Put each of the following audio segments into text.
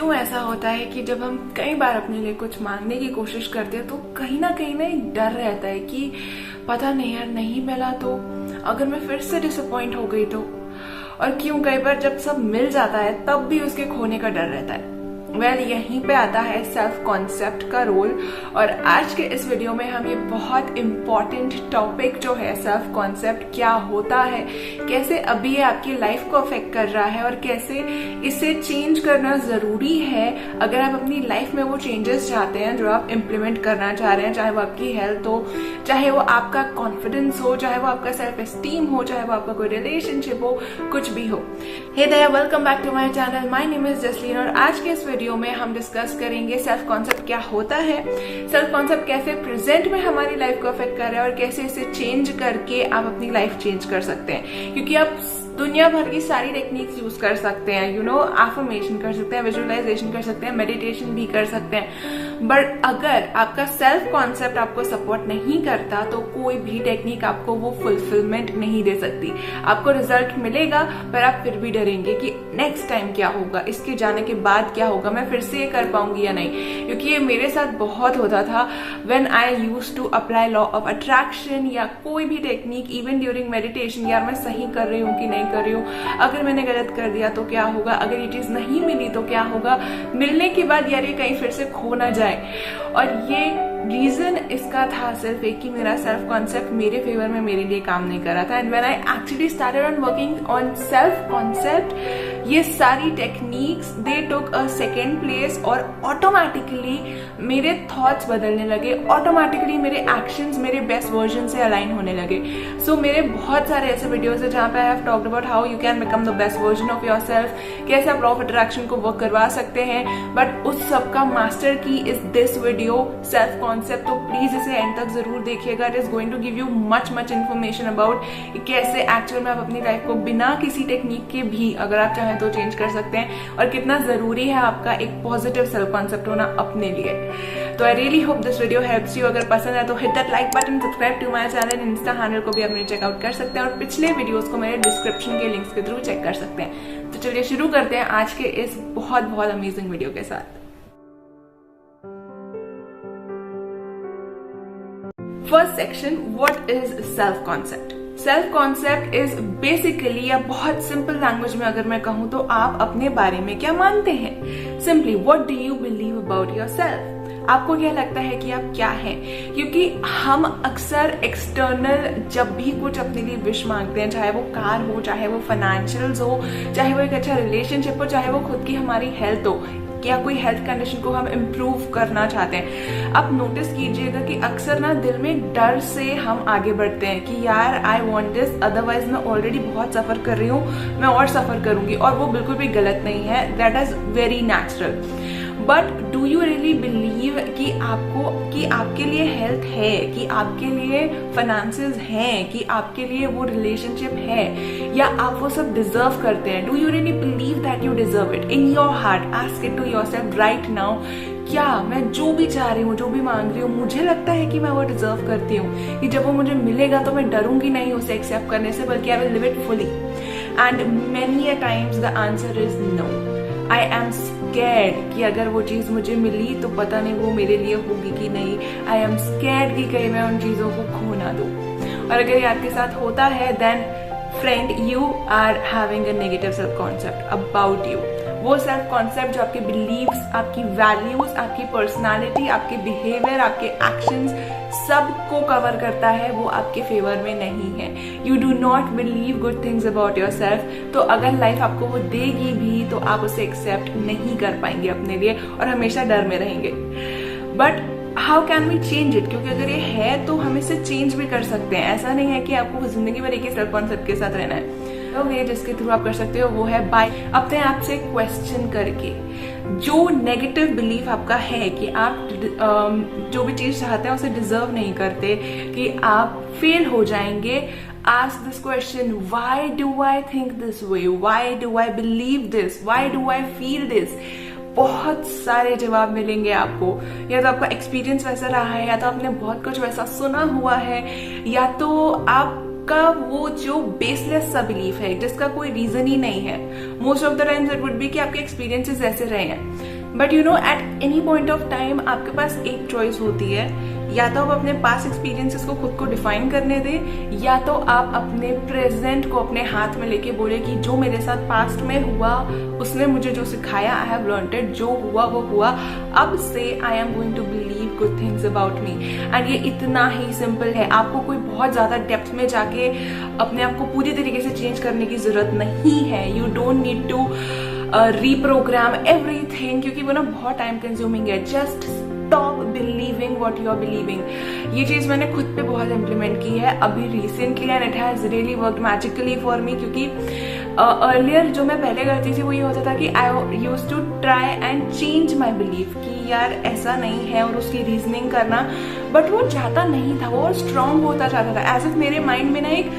क्यों ऐसा होता है कि जब हम कई बार अपने लिए कुछ मांगने की कोशिश करते हैं तो कहीं ना एक डर रहता है कि पता नहीं यार, नहीं मिला तो, अगर मैं फिर से डिसअपॉइंट हो गई तो, और क्यों कई बार जब सब मिल जाता है तब भी उसके खोने का डर रहता है। यहीं पे आता है सेल्फ कॉन्सेप्ट का रोल। और आज के इस वीडियो में हम ये बहुत इम्पॉर्टेंट टॉपिक जो है सेल्फ कॉन्सेप्ट क्या होता है, कैसे अभी ये आपकी लाइफ को अफेक्ट कर रहा है और कैसे इसे चेंज करना जरूरी है अगर आप अपनी लाइफ में वो चेंजेस चाहते हैं जो आप इम्प्लीमेंट करना चाह रहे हैं, चाहे वो आपकी हेल्थ हो, चाहे वो आपका कॉन्फिडेंस हो, चाहे वो आपका सेल्फ एस्टीम हो, चाहे वो आपका कोई रिलेशनशिप हो, कुछ भी हो। Hey there, welcome back to my channel. My name is Jasleen और आज के इस वीडियो में हम डिस्कस करेंगे सेल्फ कॉन्सेप्ट क्या होता है, सेल्फ कॉन्सेप्ट कैसे प्रेजेंट में हमारी लाइफ को अफेक्ट कर रहा है और कैसे इसे चेंज करके आप अपनी लाइफ चेंज कर सकते हैं। क्योंकि आप दुनिया भर की सारी टेक्निक्स यूज कर सकते हैं, एफर्मेशन कर सकते हैं, विजुअलाइजेशन कर सकते हैं, मेडिटेशन भी कर सकते हैं, बट अगर आपका सेल्फ कॉन्सेप्ट आपको सपोर्ट नहीं करता तो कोई भी टेक्निक आपको वो फुलफिलमेंट नहीं दे सकती। आपको रिजल्ट मिलेगा पर आप फिर भी डरेंगे कि नेक्स्ट टाइम क्या होगा, इसके जाने के बाद क्या होगा, मैं फिर से ये कर पाऊंगी या नहीं। क्योंकि ये मेरे साथ बहुत होता था when I used to apply law of attraction या कोई भी टेक्निक, इवन ड्यूरिंग मेडिटेशन। यार मैं सही कर रही हूँ कि नहीं कर रही हूँ, अगर मैंने गलत कर दिया तो क्या होगा, अगर ये चीज नहीं मिली तो क्या होगा, मिलने के बाद यार ये कहीं फिर से खो ना जाए। और ये रीजन इसका था सिर्फ एक कि मेरा सेल्फ कॉन्सेप्ट मेरे फेवर में मेरे लिए काम नहीं कर रहा था। And when I actually started on working on self concept, ये सारी techniques they took a second place और ऑटोमेटिकली मेरे थॉट्स बदलने लगे, ऑटोमेटिकली मेरे एक्शंस मेरे बेस्ट वर्जन से अलाइन होने लगे। सो मेरे बहुत सारे ऐसे वीडियोस है जहाँ पे I have talked about how you can become the best version of your self, कैसे आप लॉ ऑफ अट्रैक्शन को वर्क करवा सकते हैं। बट उस सब का master key is this video self concept, तो प्लीज इसे एंड तक जरूर देखिएगा। It is going to give you much information about कैसे एक्चुअल में आप अपनी लाइफ को बिना किसी टेक्निक के भी अगर आप चाहें तो चेंज कर सकते हैं और कितना जरूरी है आपका एक पॉजिटिव सेल्फ कॉन्सेप्ट होना अपने लिए। तो I really hope this video helps you. अगर पसंद है तो hit that like button, subscribe to my channel, insta handle को भी आप मेरे चेकआउट कर सकते हैं और पिछले वीडियोस को मेरे डिस्क्रिप्शन के लिंक्स के थ्रू चेक कर सकते हैं। तो चलिए शुरू करते हैं आज के इस बहुत अमेजिंग वीडियो के साथ। First section, what is self concept. Self concept is basically, या बहुत सिंपल लैंग्वेज में अगर मैं कहूं तो आप अपने बारे में क्या मानते हैं। Simply, what do you believe about your self. आपको क्या लगता है कि आप क्या हैं। क्योंकि हम अक्सर एक्सटर्नल जब भी कुछ अपने लिए विश मांगते हैं, चाहे वो कार हो, चाहे वो फाइनेंशियल्स हो, चाहे वो एक अच्छा रिलेशनशिप हो, चाहे वो खुद की हमारी हेल्थ हो या कोई हेल्थ कंडीशन को हम इम्प्रूव करना चाहते हैं, आप नोटिस कीजिएगा कि अक्सर ना दिल में डर से हम आगे बढ़ते हैं कि यार आई वांट दिस, अदरवाइज मैं ऑलरेडी बहुत सफर कर रही हूँ, मैं और सफर करूंगी। और वो बिल्कुल भी गलत नहीं है, that is very natural. But do you really believe कि आपके लिए हेल्थ है, कि आपके लिए फाइनेंसेस हैं, कि आपके लिए वो रिलेशनशिप है, या आप वो सब डिजर्व करते हैं। Do you really believe that you deserve it in your heart. Ask it to yourself right now, क्या मैं जो भी चाह रही हूँ, जो भी मांग रही हूँ, मुझे लगता है कि मैं वो डिजर्व करती हूँ, कि जब वो मुझे मिलेगा तो मैं डरूंगी नहीं उसे एक्सेप्ट करने से, बल्कि I will live it fully. And many a times the answer is no. I am scared कि अगर वो चीज मुझे मिली तो पता नहीं वो मेरे लिए होगी कि नहीं। आई एम स्कैर्ड कि कहीं मैं उन चीजों को खो ना दूं। और अगर ये आपके साथ होता है then friend, you are having a negative self concept about you. वो सेल्फ कॉन्सेप्ट जो आपके बिलीव्स, आपकी वैल्यूज, आपकी पर्सनालिटी, आपके बिहेवियर, आपके एक्शंस सबको कवर करता है, वो आपके फेवर में नहीं है। You do not believe good things about your self. तो अगर लाइफ आपको वो देगी भी तो आप उसे एक्सेप्ट नहीं कर पाएंगे अपने लिए और हमेशा डर में रहेंगे। But how can we change it. क्योंकि अगर ये है तो हम इसे चेंज भी कर सकते हैं। ऐसा नहीं है कि आपको जिंदगी भर एक ही सेल्फ कॉन्सेप्ट के साथ रहना है। ओके, जिसके थ्रू आप कर सकते हो वो है बाय अपने आप से क्वेश्चन करके। जो नेगेटिव बिलीफ आपका है कि आप जो भी चीज चाहते हैं उसे डिजर्व नहीं करते, कि आप फेल हो जाएंगे, ask this question, why do I think this way, why do I believe this, why do I feel this। बहुत सारे जवाब मिलेंगे आपको। या तो आपका एक्सपीरियंस वैसा रहा है, या तो आपने बहुत कुछ वैसा सुना हुआ है, या तो आपका वो जो बेसलेस सा बिलीफ है जिसका कोई रीजन ही नहीं है। Most of the times it would be कि आपके एक्सपीरियंसेस ऐसे रहे हैं। But you know at any point of time आपके पास एक चॉइस होती है, या तो आप अपने पास्ट एक्सपीरियंसेस को खुद को डिफाइन करने दें, या तो आप अपने प्रेजेंट को अपने हाथ में लेके बोले कि जो मेरे साथ पास्ट में हुआ उसने मुझे जो सिखाया, आई हैव लर्नड इट, जो हुआ वो हुआ, अब से I am going to believe good things about me. And ये इतना ही सिंपल है, आपको कोई बहुत ज्यादा डेप्थ में जाके अपने आप को पूरी तरीके से चेंज करने की जरूरत नहीं है। You don't need to reprogram everything, क्योंकि वो ना बहुत टाइम कंज्यूमिंग है। Just stop believing what you are believing. ये चीज मैंने खुद पे बहुत इम्प्लीमेंट की है अभी recently, and it has really worked magically for me. क्योंकि अर्लियर जो मैं पहले करती थी वो ये होता था कि I used to try and change my belief कि यार ऐसा नहीं है, और उसकी रीजनिंग करना, बट वो जाता नहीं था, वो और स्ट्रांग होता जाता था। एज इफ मेरे माइंड में ना एक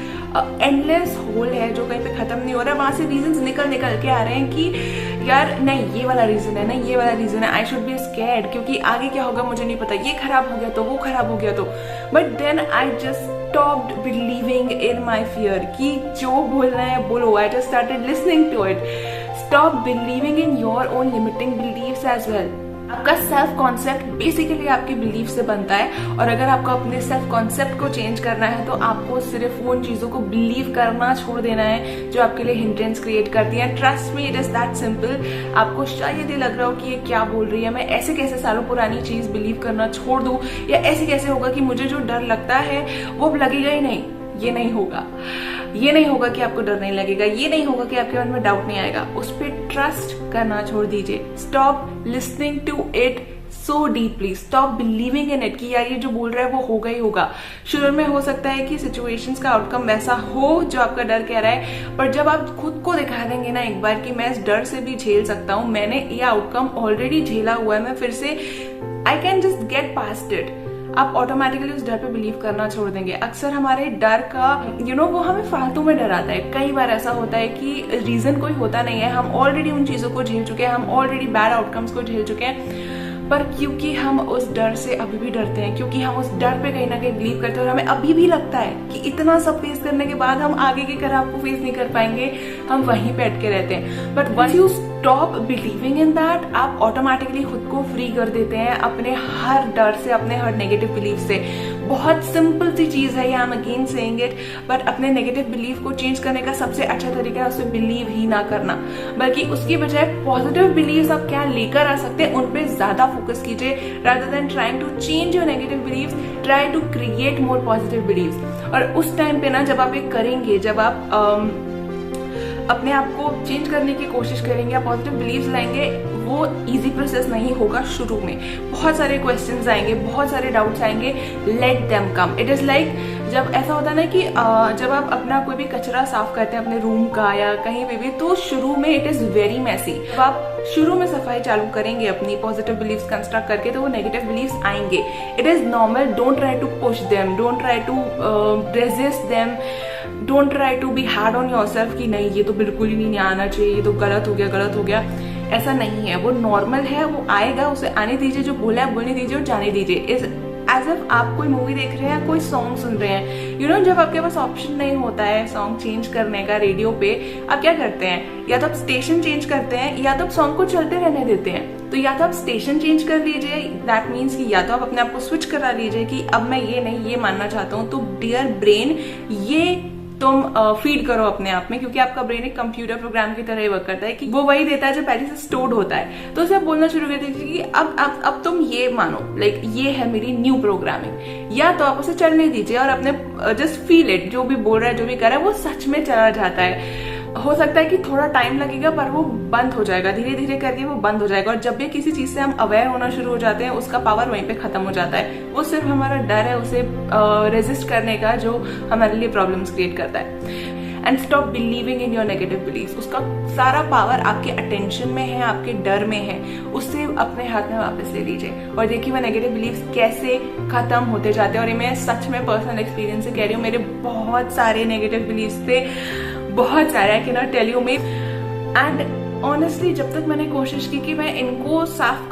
एंडलेस होल है जो कहीं पे खत्म नहीं हो रहा है, वहां से रीजंस निकल के आ रहे हैं कि यार नहीं ये वाला रीजन है, नहीं ये वाला रीजन है, आई शुड बी स्कैर्ड क्योंकि आगे क्या होगा मुझे नहीं पता, ये खराब हो गया तो वो खराब हो गया तो। But then I just stopped believing in my fear कि जो बोलना है बोलो। I just started listening to it. Stop believing in your own limiting beliefs as well. आपका सेल्फ कॉन्सेप्ट बेसिकली आपकी बिलीफ से बनता है, और अगर आपको अपने सेल्फ कॉन्सेप्ट को चेंज करना है तो आपको सिर्फ उन चीजों को बिलीव करना छोड़ देना है जो आपके लिए हिंड्रेंस क्रिएट करती है। Trust me, it is that simple. आपको शायद ये लग रहा हो कि ये क्या बोल रही है, मैं ऐसे कैसे सालों पुरानी चीज बिलीव करना छोड़ दूं, या ऐसे कैसे होगा कि मुझे जो डर लगता है वो अब लगेगा ही नहीं। ये नहीं होगा, ये नहीं होगा कि आपको डर नहीं लगेगा, ये नहीं होगा कि आपके मन में डाउट नहीं आएगा। उस पर ट्रस्ट करना छोड़ दीजिए। Stop listening to it so deeply, stop believing in it कि यार ये जो बोल रहा है वो होगा ही होगा। शुरू में हो सकता है कि सिचुएशंस का आउटकम वैसा हो जो आपका डर कह रहा है, पर जब आप खुद को दिखा देंगे ना एक बार कि मैं इस डर से भी झेल सकता हूं, मैंने ये आउटकम ऑलरेडी झेला हुआ है, मैं फिर से I can just get past it, आप ऑटोमेटिकली उस डर पे बिलीव करना छोड़ देंगे। अक्सर हमारे डर का वो हमें फालतू में डराता है। कई बार ऐसा होता है कि रीजन कोई होता नहीं है, हम ऑलरेडी उन चीजों को झेल चुके हैं, हम ऑलरेडी बैड आउटकम्स को झेल चुके हैं, पर क्योंकि हम उस डर से अभी भी डरते हैं, क्योंकि हम उस डर पे कहीं ना कहीं बिलीव करते हैं, और हमें अभी भी लगता है कि इतना सब फेस करने के बाद हम आगे के खराब को फेस नहीं कर पाएंगे, हम वहीं पे अटके रहते हैं। But once you stop believing in that, आप ऑटोमेटिकली खुद को फ्री कर देते हैं अपने हर डर से, अपने हर नेगेटिव बिलीफ से। बहुत सिंपल सी चीज है, I am again saying it, but अपने नेगेटिव बिलीफ को चेंज करने का सबसे अच्छा तरीका है उसे बिलीव ही ना करना, बल्कि उसकी बजाय पॉजिटिव बिलीव्स आप क्या लेकर आ सकते हैं उन पे ज्यादा फोकस कीजिए। Rather than trying to change your negative believes, try to create more positive believes. और उस टाइम पे ना जब आप ये करेंगे, जब आप अपने आप को चेंज करने की कोशिश करेंगे या पॉजिटिव बिलीव्स लाएंगे, वो इजी प्रोसेस नहीं होगा। शुरू में बहुत सारे क्वेश्चंस आएंगे, बहुत सारे डाउट्स आएंगे, let them come. It is like जब ऐसा होता है ना कि जब आप अपना कोई भी कचरा साफ करते हैं अपने रूम का या कहीं पे भी, तो शुरू में इट इज वेरी मैसी। जब आप शुरू में सफाई चालू करेंगे अपनी पॉजिटिव बिलीव्स कंस्ट्रक्ट करके, तो वो नेगेटिव बिलीव्स आएंगे। It is normal, don't try to push them, don't try to resist them, don't try to be hard on yourself कि नहीं ये तो बिल्कुल ही नहीं आना चाहिए, ये तो गलत हो गया। ऐसा नहीं है, वो नॉर्मल है, वो आएगा, उसे आने दीजिए, जो बोला है बोलने दीजिए और जाने दीजिए। इज एज इफ आप कोई मूवी देख रहे हैं, कोई सॉन्ग सुन रहे हैं, जब आपके पास ऑप्शन नहीं होता है सॉन्ग चेंज करने का रेडियो पे, आप क्या करते हैं, या तो आप स्टेशन चेंज करते हैं या तो आप सॉन्ग को चलते रहने देते हैं। तो या तो आप स्टेशन चेंज कर लीजिए, दैट मीन्स कि या तो आप अपने आप को स्विच करा लीजिए कि अब मैं ये नहीं ये मानना चाहता हूँ। तो डियर ब्रेन, ये तुम फीड करो अपने आप में, क्योंकि आपका ब्रेन एक कंप्यूटर प्रोग्राम की तरह ही वर्क करता है कि वो वही देता है जो पहले से स्टोर्ड होता है। तो उसे आप बोलना शुरू कर दीजिए कि अब तुम ये मानो, लाइक ये है मेरी न्यू प्रोग्रामिंग। या तो आप उसे चलने दीजिए और अपने जस्ट फील इट, जो भी बोल रहा है जो भी कर रहा है वो सच में चला जाता है। हो सकता है कि थोड़ा टाइम लगेगा, पर वो बंद हो जाएगा, धीरे धीरे करके वो बंद हो जाएगा। और जब भी किसी चीज से हम अवेयर होना शुरू हो जाते हैं, उसका पावर वहीं पे खत्म हो जाता है। वो सिर्फ हमारा डर है उसे रेजिस्ट करने का, जो हमारे लिए प्रॉब्लम्स क्रिएट करता है। And stop believing in your negative believes. उसका सारा पावर आपके अटेंशन में है, आपके डर में है, उससे अपने हाथ में वापस ले लीजिए और देखिए वो नेगेटिव बिलीव्स कैसे खत्म होते जाते हैं। और ये मैं सच में पर्सनल एक्सपीरियंस से कह रही हूँ, मेरे बहुत सारे नेगेटिव बिलीव्स थे, बहुत सारे, I can not tell you me. And honestly जब तक मैंने कोशिश की कि मैं इनको साफ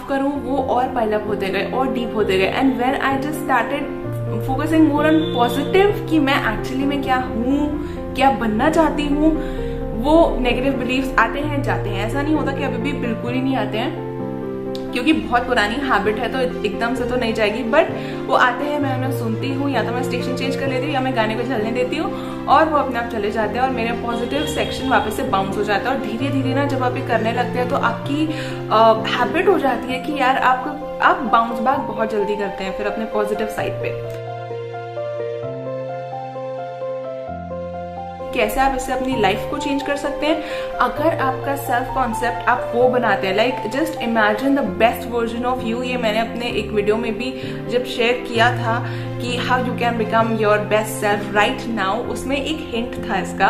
करूं, वो और पाइलअप होते गए और डीप होते गए। And when I just started focusing more on positive कि मैं एक्चुअली में क्या हूँ, क्या बनना चाहती हूँ, वो नेगेटिव बिलीव्स आते हैं जाते हैं, ऐसा नहीं होता कि अभी भी बिल्कुल ही नहीं आते हैं, क्योंकि बहुत पुरानी हैबिट है तो एकदम से तो नहीं जाएगी, बट वो आते हैं, मैं उन्हें सुनती हूँ, या तो मैं स्टेशन चेंज कर लेती हूँ या मैं गाने को चलने देती हूँ और वो अपने आप चले जाते हैं और मेरा पॉजिटिव सेक्शन वापस से बाउंस हो जाता है। और धीरे धीरे ना जब आप ये करने लगते हैं तो आपकी हैबिट हो जाती है कि यार आप बाउंस बैक बहुत जल्दी करते हैं फिर अपने पॉजिटिव साइड पे। कैसे आप इससे अपनी लाइफ को चेंज कर सकते हैं? अगर आपका सेल्फ कॉन्सेप्ट आप वो बनाते हैं, like just imagine the best version of you, ये मैंने अपने एक वीडियो में भी जब शेयर किया था कि how you can become your best self right now, उसमें एक हिंट था इसका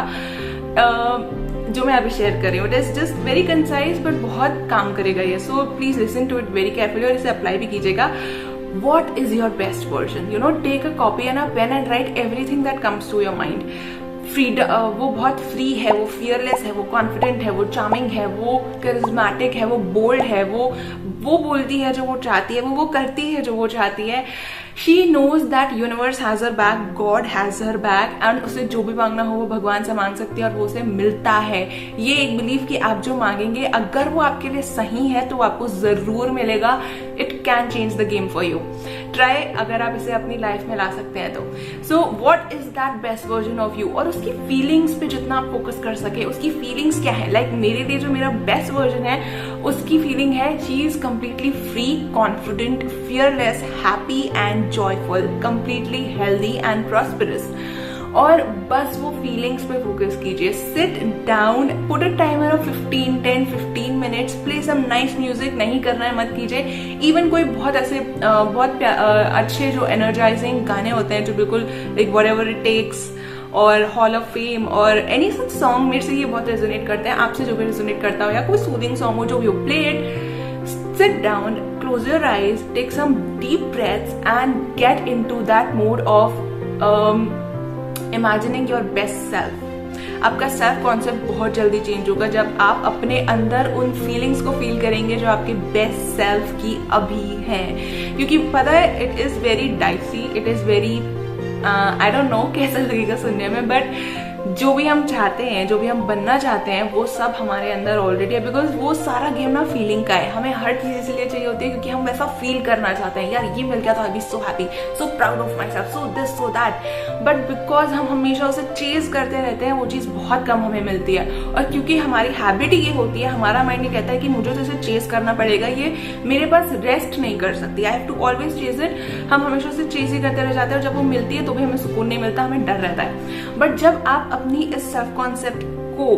जो मैं अभी शेयर कर रही हूँ। It is just very concise but बहुत काम करेगा ये, so please listen to it very carefully और इसे अप्लाई भी कीजिएगा। What is your best version? You know, take a copy and a pen and write everything that comes to your mind. वो बहुत फ्री है, वो फियरलेस है, वो कॉन्फिडेंट है, वो चार्मिंग है, वो करिज्मेटिक है, वो बोल्ड है, वो बोलती है जो वो चाहती है, वो करती है जो वो चाहती है। She knows that universe has her back, God has her back, and उसे जो भी मांगना हो वो भगवान से मांग सकती है और वो उसे मिलता है। ये एक बिलीव कि आप जो मांगेंगे अगर वो आपके लिए सही है तो आपको जरूर मिलेगा। It can change the game for you. Try अगर आप इसे अपनी लाइफ में ला सकते हैं तो। So what is that best version of you? और उसकी फीलिंग्स पे जितना आप फोकस कर सके, उसकी फीलिंग्स क्या है? लाइक मेरे लिए जो मेरा बेस्ट वर्जन है उसकी फीलिंग है she is completely free, confident, fearless, happy and joyful, completely healthy and prosperous. और बस वो फीलिंग्स पे फोकस कीजिए। Sit down, put a timer of 10-15 minutes, play some nice music, नहीं करना है मत कीजिए। इवन कोई बहुत ऐसे बहुत अच्छे जो एनर्जाइजिंग गाने होते हैं जो बिल्कुल लाइक व्हाटएवर इट टेक्स और हॉल ऑफ फेम और एनी सच सॉन्ग, मेरे से ये बहुत रेजोनेट करते हैं, आपसे जो भी रेजोनेट करता हो, या कोई सूदिंग सॉन्ग हो जो भी हो, play it. Sit down, close your eyes, take some deep breaths and get into that mode of imagining your best self. आपका सेल्फ कॉन्सेप्ट बहुत जल्दी चेंज होगा जब आप अपने अंदर उन फीलिंग्स को फील करेंगे जो आपके बेस्ट सेल्फ की अभी हैं। क्योंकि पता है it is very dicey, it is very I don't know कैसा लगेगा सुनने में, बट जो भी हम चाहते हैं, जो भी हम बनना चाहते हैं, वो सब हमारे अंदर ऑलरेडी है। बिकॉज वो सारा गेम ना फीलिंग का है। हमें हर चीज इसलिए चाहिए होती है क्योंकि हम वैसा फील करना चाहते हैं, यार ये मिल गया तो I be so happy, so proud of myself, so this so that. But because हम हमेशा उसे चेज करते रहते हैं, वो चीज बहुत कम हमें मिलती है। और क्योंकि हमारी हैबिट ही ये होती है, हमारा माइंड ये कहता है कि मुझे तो इसे चेज करना पड़ेगा, ये मेरे पास रेस्ट नहीं कर सकती, I have to always chase it. हम हमेशा उसे चेज ही करते रह जाते हैं और जब वो मिलती है तो भी हमें सुकून नहीं मिलता, हमें डर रहता है। बट जब आप अपनी इस सेल्फ कॉन्सेप्ट को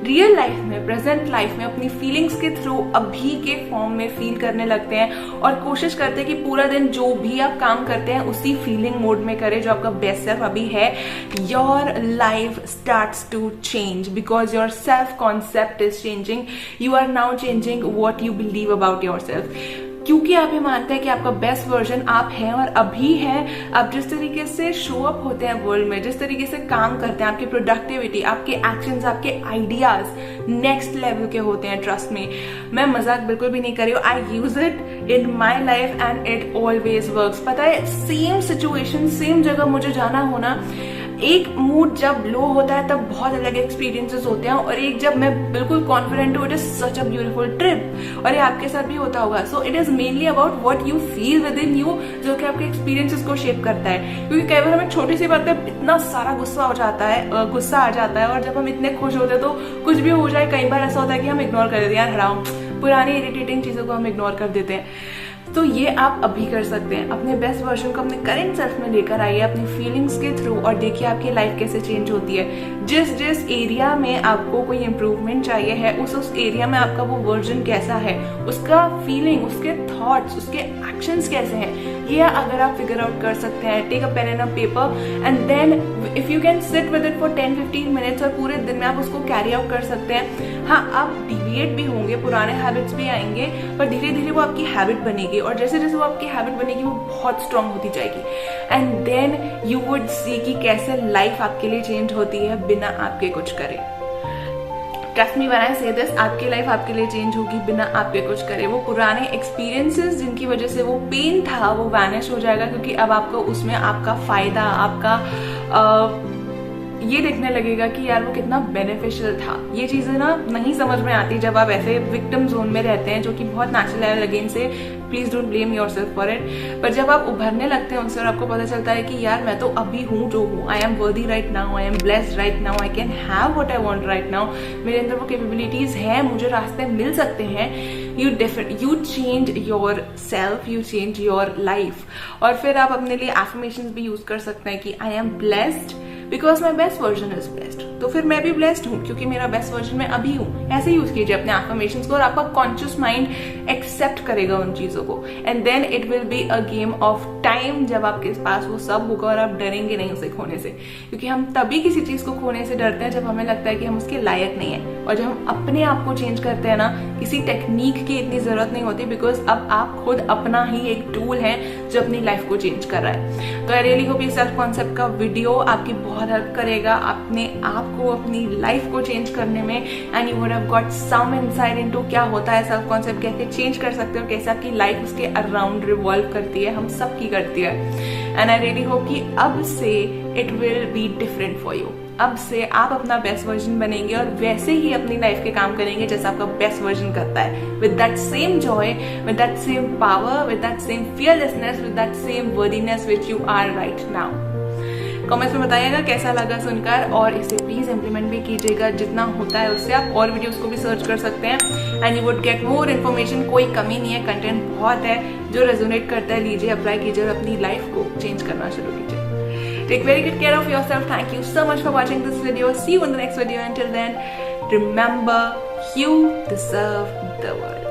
रियल लाइफ में, प्रेजेंट लाइफ में अपनी फीलिंग्स के थ्रू अभी के फॉर्म में फील करने लगते हैं और कोशिश करते हैं कि पूरा दिन जो भी आप काम करते हैं उसी फीलिंग मोड में करें जो आपका बेस्ट सेल्फ अभी है, your life starts to change because your self concept is changing. You are now changing what you believe about your self. क्योंकि आप ये मानते हैं कि आपका बेस्ट वर्जन आप हैं और अभी हैं। आप जिस तरीके से शो अप होते हैं वर्ल्ड में, जिस तरीके से काम करते हैं, आपकी प्रोडक्टिविटी, आपके एक्शंस, आपके आइडियाज नेक्स्ट लेवल के होते हैं। ट्रस्ट में, मैं मजाक बिल्कुल भी नहीं कर रही हूँ। I use it in my life and it always works. पता है, सेम सिचुएशन, सेम जगह मुझे जाना होना, एक मूड जब लो होता है तब बहुत अलग एक्सपीरियंसेस होते हैं और एक जब मैं बिल्कुल कॉन्फिडेंट हूँ, it is such a beautiful trip. और ये आपके साथ भी होता होगा। So it is mainly about what you feel with in you, जो कि आपके एक्सपीरियंसेस को शेप करता है। क्योंकि कई बार हमें छोटी सी बात पे इतना सारा गुस्सा आ जाता है और जब हम इतने खुश होते हैं तो कुछ भी हो जाए, कई बार ऐसा होता है कि हम इग्नोर कर देते हैं, यार हराओ, पुरानी इरिटेटिंग चीजों को हम इग्नोर कर देते हैं। तो ये आप अभी कर सकते हैं। अपने बेस्ट वर्जन को अपने करेंट सेल्फ में लेकर आइए अपनी फीलिंग्स के थ्रू और देखिए आपकी लाइफ कैसे चेंज होती है। जिस जिस एरिया में आपको कोई इंप्रूवमेंट चाहिए है, उस एरिया में आपका वो वर्जन कैसा है, उसका फीलिंग, उसके थॉट्स, उसके एक्शंस कैसे हैं, ये अगर आप फिगर आउट कर सकते हैं। Take a pen and a paper and then if you can sit with it for 10-15 minutes और पूरे दिन में आप उसको कैरी आउट कर सकते हैं। हाँ, आप डिविएट भी होंगे, पुराने हैबिट्स भी आएंगे, पर धीरे धीरे वो आपकी हैबिट बनेगी और जैसे जैसे वो आपकी हैबिट बनेगी वो बहुत स्ट्रांग होती जाएगी। And then you would see कि कैसे लाइफ आपके लिए चेंज होती है बिना आपके कुछ करे। ट्रस्ट मी व्हेन आई से दिस, आपकी लाइफ आपके लिए चेंज होगी बिना आपके कुछ करे। वो पुराने एक्सपीरियंसेस जिनकी वजह से वो पेन था वो वैनिश हो जाएगा, क्योंकि अब आपको उसमें आपका फायदा, आपका ये देखने लगेगा कि यार वो कितना बेनिफिशियल था। ये चीजें ना नहीं समझ में आती जब आप ऐसे विक्टिम जोन में रहते हैं, जो कि बहुत नेचुरल है। अगेन से please don't blame yourself for it. पर जब आप उभरने लगते हैं उनसे और आपको पता चलता है कि यार मैं तो अभी हूँ जो हूँ, आई एम वर्दी right now, I am blessed right now, I can have what I want right now, मेरे अंदर वो कैपेबिलिटीज है, मुझे रास्ते मिल सकते हैं। You change your self, you change your life. और फिर आप अपने लिए एफर्मेशंस भी यूज कर सकते हैं कि I am blessed because my best version is blessed. तो फिर मैं भी ब्लेस्ड हूँ क्योंकि मेरा बेस्ट वर्जन मैं अभी हूँ। ऐसे यूज कीजिए अपने एफर्मेशंस को और आपका कॉन्शियस माइंड एक्सेप्ट करेगा उन चीजों को। And then it will be a game of time जब आपके पास वो सब होगा और आप डरेंगे नहीं उसे खोने से। क्योंकि हम तभी किसी चीज को खोने से डरते हैं जब हमें लगता है कि हम उसके लायक नहीं है। और जब हम अपने आप को चेंज करते हैं ना, किसी टेक्निक की इतनी जरूरत नहीं होती, बिकॉज अब आप खुद अपना ही एक टूल है जो अपनी लाइफ को चेंज कर रहा है। तो आई रियली होप ये सेल्फ कॉन्सेप्ट का वीडियो आपकी बहुत हेल्प करेगा अपने आप को, अपनी लाइफ को चेंज करने में। And you would have got some insight into क्या होता है सेल्फ कॉन्सेप्ट, कैसे चेंज कर सकते हो, कैसे आपकी लाइफ उसके अराउंड रिवॉल्व करती है, हम सब की करती है। एंड आई रियली होप कि अब से it will be different for you. अब से आप अपना बेस्ट वर्जन बनेंगे और वैसे ही अपनी लाइफ के काम करेंगे जैसा आपका बेस्ट वर्जन करता है, with that same joy, with that same power, with that same fearlessness, with that same worthiness which you are right now. Comments में बताइएगा कैसा लगा सुनकर, और इसे प्लीज इंप्लीमेंट भी कीजिएगा जितना होता है उससे। आप और वीडियोस को भी सर्च कर सकते हैं and you would get more information. कोई कमी नहीं है, कंटेंट बहुत है। जो रेजोनेट करता है लीजिए, अप्लाई कीजिए और अपनी लाइफ को चेंज करना शुरू कीजिए। Take very good care of yourself. Thank you so much for watching this video. See you in the next video. Until then, remember, you deserve the world.